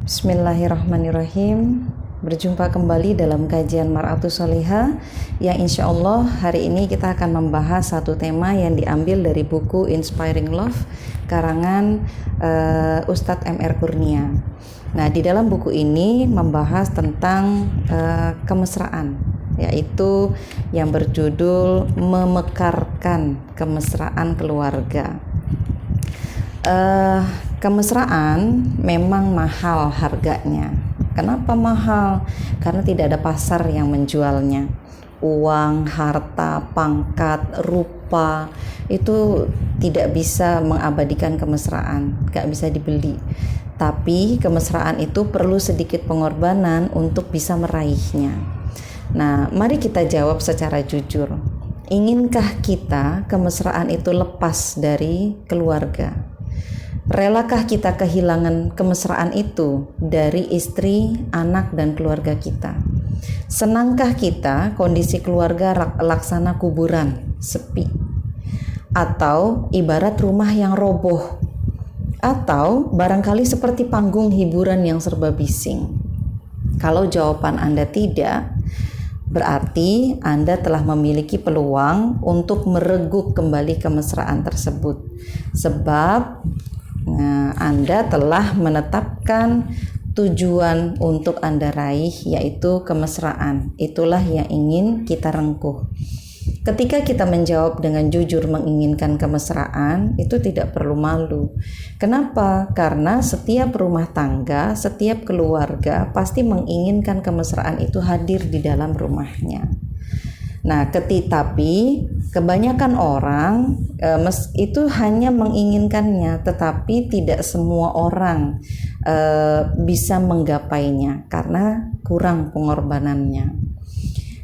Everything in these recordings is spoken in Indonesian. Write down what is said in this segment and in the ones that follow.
Bismillahirrahmanirrahim. Berjumpa kembali dalam kajian Mar'atus Sholihah yang insya Allah hari ini kita akan membahas satu tema yang diambil dari buku Inspiring Love karangan Ustadz M.R. Kurnia. Nah, di dalam buku ini membahas tentang kemesraan, yaitu yang berjudul Memekarkan Kemesraan Keluarga. Kemesraan memang mahal harganya. Kenapa mahal? Karena tidak ada pasar yang menjualnya. Uang, harta, pangkat, rupa itu tidak bisa mengabadikan kemesraan, gak bisa dibeli. Tapi kemesraan itu perlu sedikit pengorbanan untuk bisa meraihnya. Nah, mari kita jawab secara jujur. Inginkah kita kemesraan itu lepas dari keluarga? Relakah kita kehilangan kemesraan itu dari istri, anak, dan keluarga kita? Senangkah kita kondisi keluarga laksana kuburan, sepi? Atau ibarat rumah yang roboh? Atau barangkali seperti panggung hiburan yang serba bising? Kalau jawaban Anda tidak, berarti Anda telah memiliki peluang untuk mereguk kembali kemesraan tersebut. Sebab Anda telah menetapkan tujuan untuk Anda raih, yaitu kemesraan. Itulah yang ingin kita rengkuh. Ketika kita menjawab dengan jujur menginginkan kemesraan, itu tidak perlu malu. Kenapa? Karena setiap rumah tangga, setiap keluarga pasti menginginkan kemesraan itu hadir di dalam rumahnya. Nah, tapi kebanyakan orang itu hanya menginginkannya, tetapi tidak semua orang bisa menggapainya karena kurang pengorbanannya.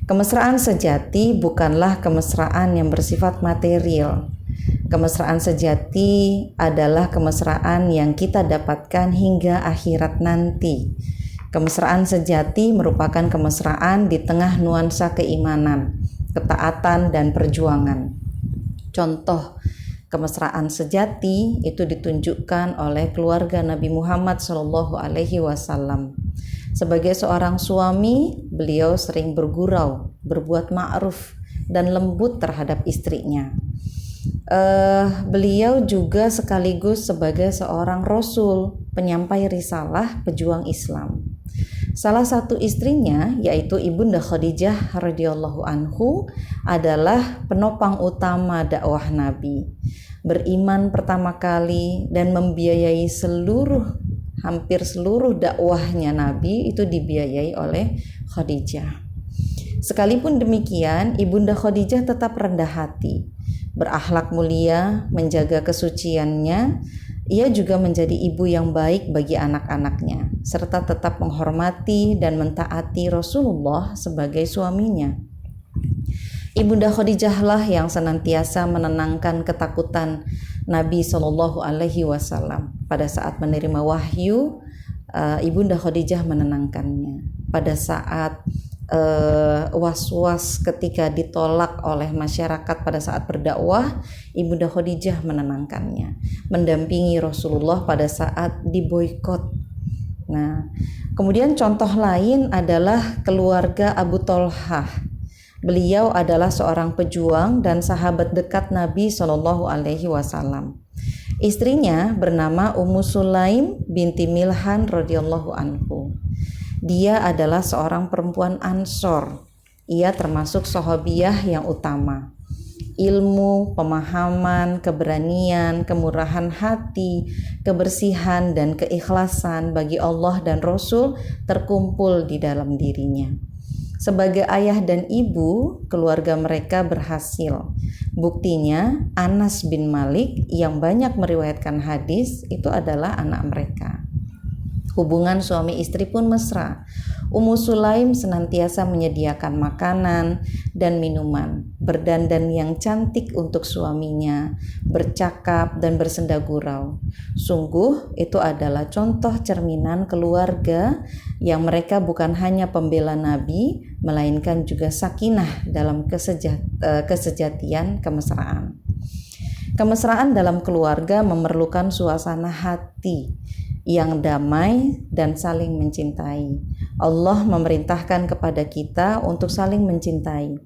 Kemesraan sejati bukanlah kemesraan yang bersifat material. Kemesraan sejati adalah kemesraan yang kita dapatkan hingga akhirat nanti. Kemesraan sejati merupakan kemesraan di tengah nuansa keimanan, ketaatan, dan perjuangan. Contoh kemesraan sejati itu ditunjukkan oleh keluarga Nabi Muhammad SAW. Sebagai seorang suami, beliau sering bergurau, berbuat ma'ruf, dan lembut terhadap istrinya. Beliau juga sekaligus sebagai seorang rasul, penyampai risalah, pejuang Islam. Salah satu istrinya, yaitu Ibunda Khadijah radhiyallahu anhu, adalah penopang utama dakwah Nabi. Beriman pertama kali dan membiayai hampir seluruh dakwahnya Nabi itu dibiayai oleh Khadijah. Sekalipun demikian, Ibunda Khadijah tetap rendah hati, berakhlak mulia, menjaga kesuciannya. Ia juga menjadi ibu yang baik bagi anak-anaknya, serta tetap menghormati dan mentaati Rasulullah sebagai suaminya. Ibunda Khadijah lah yang senantiasa menenangkan ketakutan Nabi SAW. Pada saat menerima wahyu, Ibunda Khadijah menenangkannya. Pada saat was-was ketika ditolak oleh masyarakat pada saat berdakwah, Ibunda Khadijah menenangkannya, mendampingi Rasulullah pada saat diboikot. Nah, kemudian contoh lain adalah keluarga Abu Tholhah. Beliau adalah seorang pejuang dan sahabat dekat Nabi SAW. Istrinya bernama Ummu Sulaim binti Milhan radhiyallahu anhu. Dia adalah seorang perempuan Ansor. Ia termasuk sahabiyah yang utama. Ilmu, pemahaman, keberanian, kemurahan hati, kebersihan, dan keikhlasan bagi Allah dan Rasul terkumpul di dalam dirinya. Sebagai ayah dan ibu, keluarga mereka berhasil. Buktinya, Anas bin Malik yang banyak meriwayatkan hadis itu adalah anak mereka. Hubungan suami istri pun mesra. Ummu Sulaim senantiasa menyediakan makanan dan minuman, berdandan yang cantik untuk suaminya, bercakap dan bersenda gurau. Sungguh itu adalah contoh cerminan keluarga yang mereka bukan hanya pembela Nabi, melainkan juga sakinah dalam kesejatian kemesraan. Kemesraan dalam keluarga memerlukan suasana hati yang damai dan saling mencintai. Allah memerintahkan kepada kita untuk saling mencintai.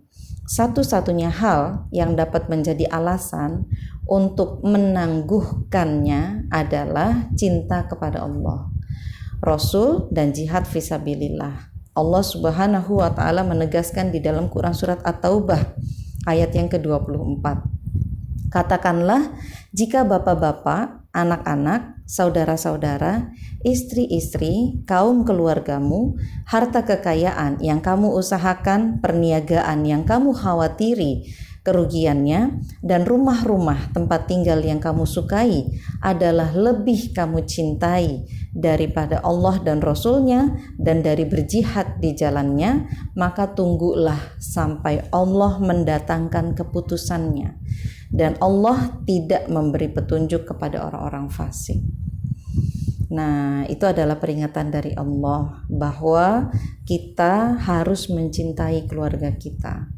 Satu-satunya hal yang dapat menjadi alasan untuk menangguhkannya adalah cinta kepada Allah, Rasul, dan jihad fisabilillah. Allah Subhanahu wa taala menegaskan di dalam Quran surat At-Taubah ayat yang ke-24. Katakanlah, jika bapak-bapak, anak-anak, saudara-saudara, istri-istri, kaum keluargamu, harta kekayaan yang kamu usahakan, perniagaan yang kamu khawatiri kerugiannya, dan rumah-rumah tempat tinggal yang kamu sukai adalah lebih kamu cintai daripada Allah dan Rasul-Nya dan dari berjihad di jalannya, maka tunggulah sampai Allah mendatangkan keputusannya, dan Allah tidak memberi petunjuk kepada orang-orang fasik. Nah, itu adalah peringatan dari Allah bahwa kita harus mencintai keluarga kita,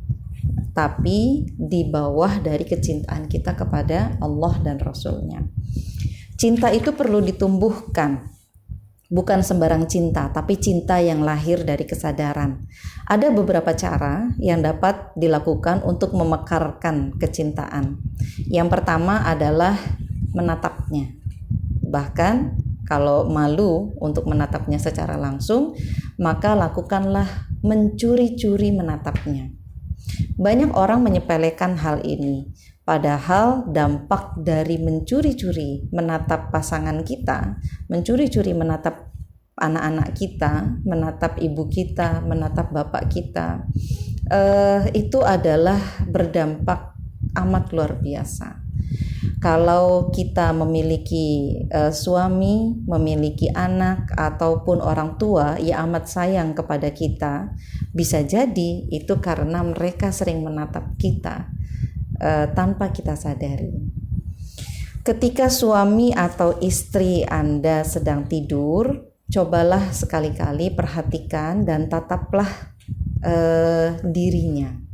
tapi di bawah dari kecintaan kita kepada Allah dan Rasul-Nya. Cinta itu perlu ditumbuhkan, bukan sembarang cinta, tapi cinta yang lahir dari kesadaran. Ada beberapa cara yang dapat dilakukan untuk memekarkan kecintaan. Yang pertama adalah menatapnya. Bahkan kalau malu untuk menatapnya secara langsung, maka lakukanlah mencuri-curi menatapnya. Banyak orang menyepelekan hal ini, padahal dampak dari mencuri-curi menatap pasangan kita, mencuri-curi menatap anak-anak kita, menatap ibu kita, menatap bapak kita, itu adalah berdampak amat luar biasa. Kalau kita memiliki suami, memiliki anak, ataupun orang tua yang amat sayang kepada kita, bisa jadi itu karena mereka sering menatap kita tanpa kita sadari. Ketika suami atau istri Anda sedang tidur, cobalah sekali-kali perhatikan dan tataplah dirinya.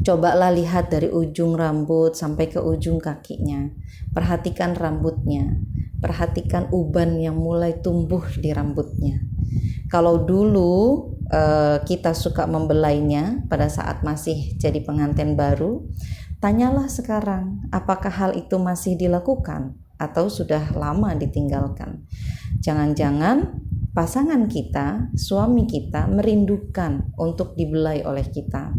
Cobalah lihat dari ujung rambut sampai ke ujung kakinya. Perhatikan rambutnya. Perhatikan uban yang mulai tumbuh di rambutnya. Kalau dulu kita suka membelainya pada saat masih jadi pengantin baru, tanyalah sekarang apakah hal itu masih dilakukan atau sudah lama ditinggalkan. Jangan-jangan pasangan kita, suami kita merindukan untuk dibelai oleh kita.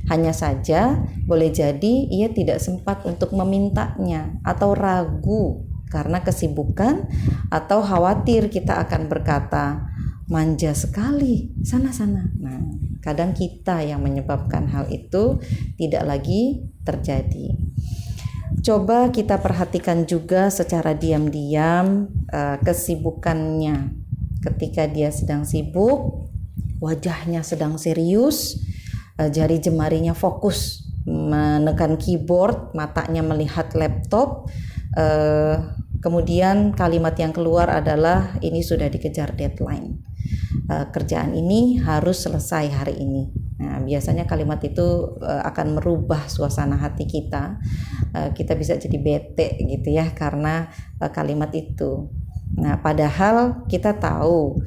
Hanya saja boleh jadi ia tidak sempat untuk memintanya atau ragu karena kesibukan atau khawatir kita akan berkata, manja sekali, sana-sana. Nah, kadang kita yang menyebabkan hal itu tidak lagi terjadi. Coba kita perhatikan juga secara diam-diam kesibukannya. Ketika dia sedang sibuk, wajahnya sedang serius, jari jemarinya fokus menekan keyboard, matanya melihat laptop, kemudian kalimat yang keluar adalah ini sudah dikejar deadline, kerjaan ini harus selesai hari ini. Nah, biasanya kalimat itu akan merubah suasana hati kita. Kita bisa jadi bete gitu ya karena kalimat itu. Nah, padahal kita tahu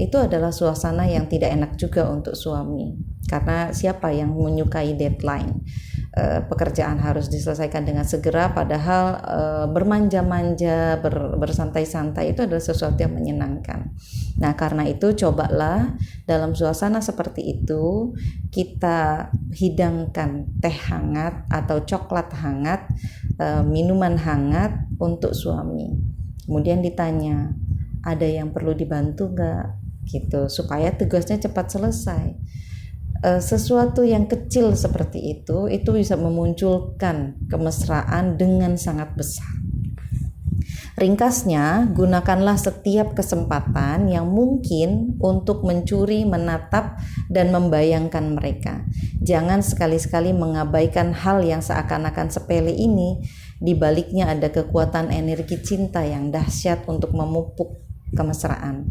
itu adalah suasana yang tidak enak juga untuk suami, karena siapa yang menyukai deadline? Pekerjaan harus diselesaikan dengan segera, padahal bermanja-manja, bersantai-santai itu adalah sesuatu yang menyenangkan. Nah, karena itu cobalah dalam suasana seperti itu kita hidangkan teh hangat atau coklat hangat, minuman hangat untuk suami. Kemudian ditanya, ada yang perlu dibantu nggak? Gitu, supaya tugasnya cepat selesai. Sesuatu yang kecil seperti itu bisa memunculkan kemesraan dengan sangat besar. Ringkasnya, gunakanlah setiap kesempatan yang mungkin untuk mencuri, menatap, dan membayangkan mereka. Jangan sekali-sekali mengabaikan hal yang seakan-akan sepele ini. Di baliknya ada kekuatan energi cinta yang dahsyat untuk memupuk kemesraan.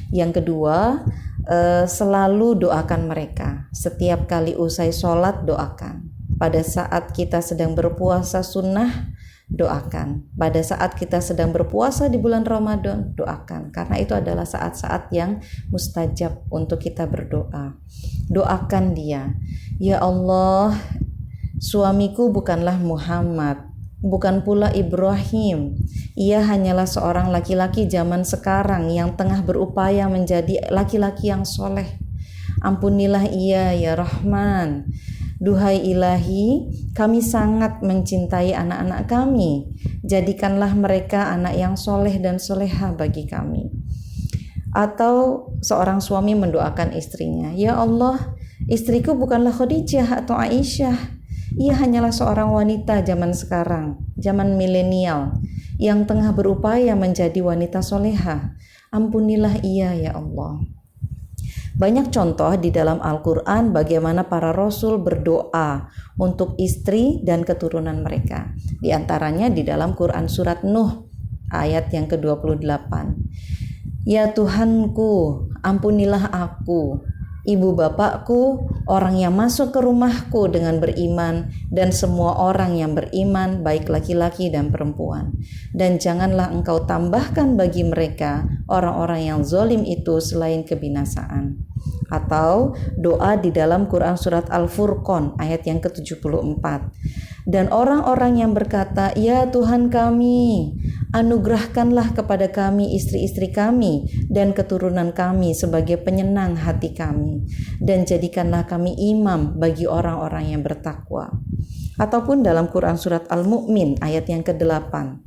Yang kedua, selalu doakan mereka. Setiap kali usai sholat, doakan. Pada saat kita sedang berpuasa sunnah, doakan. Pada saat kita sedang berpuasa di bulan Ramadan, doakan, karena itu adalah saat-saat yang mustajab untuk kita berdoa. Doakan dia, ya Allah, suamiku bukanlah Muhammad, bukan pula Ibrahim. Ia hanyalah seorang laki-laki zaman sekarang yang tengah berupaya menjadi laki-laki yang soleh. Ampunilah ia ya Rahman. Duhai Ilahi, kami sangat mencintai anak-anak kami. Jadikanlah mereka anak yang soleh dan soleha bagi kami. Atau seorang suami mendoakan istrinya, ya Allah, istriku bukanlah Khadijah atau Aisyah. Ia hanyalah seorang wanita zaman sekarang, zaman milenial, yang tengah berupaya menjadi wanita soleha. Ampunilah ia ya Allah. Banyak contoh di dalam Al-Quran bagaimana para rasul berdoa untuk istri dan keturunan mereka. Di antaranya di dalam Quran surat Nuh ayat yang ke-28. Ya Tuhanku, ampunilah aku, ibu bapakku, orang yang masuk ke rumahku dengan beriman, dan semua orang yang beriman, baik laki-laki dan perempuan. Dan janganlah engkau tambahkan bagi mereka orang-orang yang zalim itu selain kebinasaan. Atau doa di dalam Quran surat Al-Furqan ayat yang ke-74. Dan orang-orang yang berkata, ya Tuhan kami, anugerahkanlah kepada kami istri-istri kami dan keturunan kami sebagai penyenang hati kami, dan jadikanlah kami imam bagi orang-orang yang bertakwa. Ataupun dalam Quran surat Al-Mu'min ayat yang ke-8.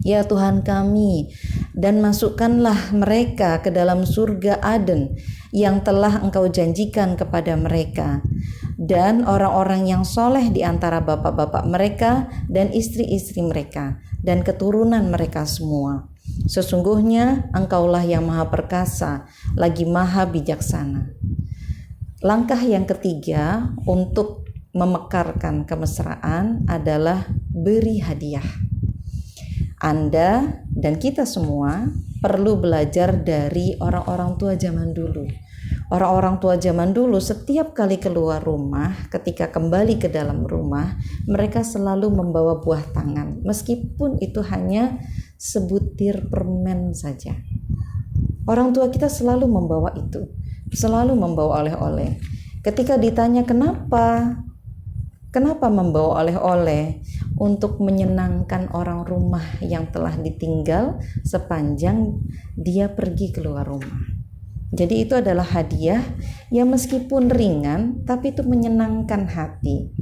Ya Tuhan kami, dan masukkanlah mereka ke dalam surga Aden yang telah engkau janjikan kepada mereka, dan orang-orang yang soleh di antara bapak-bapak mereka dan istri-istri mereka dan keturunan mereka semua. Sesungguhnya engkaulah yang maha perkasa, lagi maha bijaksana. Langkah yang ketiga untuk memekarkan kemesraan adalah beri hadiah. Anda dan kita semua perlu belajar dari orang-orang tua zaman dulu. Orang-orang tua zaman dulu setiap kali keluar rumah, ketika kembali ke dalam rumah, mereka selalu membawa buah tangan, meskipun itu hanya sebutir permen saja. Orang tua kita selalu membawa itu, selalu membawa oleh-oleh. Ketika ditanya kenapa membawa oleh-oleh? Untuk menyenangkan orang rumah yang telah ditinggal sepanjang dia pergi keluar rumah. Jadi itu adalah hadiah yang meskipun ringan tapi itu menyenangkan hati,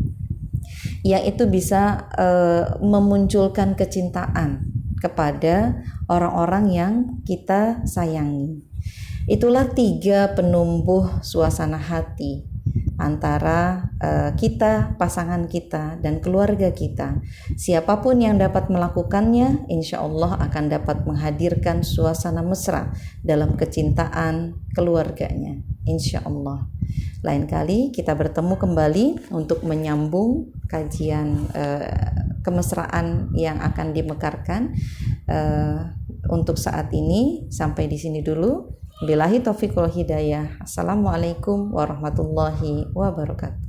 yang itu bisa memunculkan kecintaan kepada orang-orang yang kita sayangi. Itulah 3 penumbuh suasana hati antara kita, pasangan kita, dan keluarga kita. Siapapun yang dapat melakukannya, insya Allah akan dapat menghadirkan suasana mesra dalam kecintaan keluarganya, insya Allah. Lain kali kita bertemu kembali untuk menyambung kajian kemesraan yang akan dimekarkan. Untuk saat ini sampai di sini dulu. Billahi taufiq wal hidayah. Assalamualaikum warahmatullahi wabarakatuh.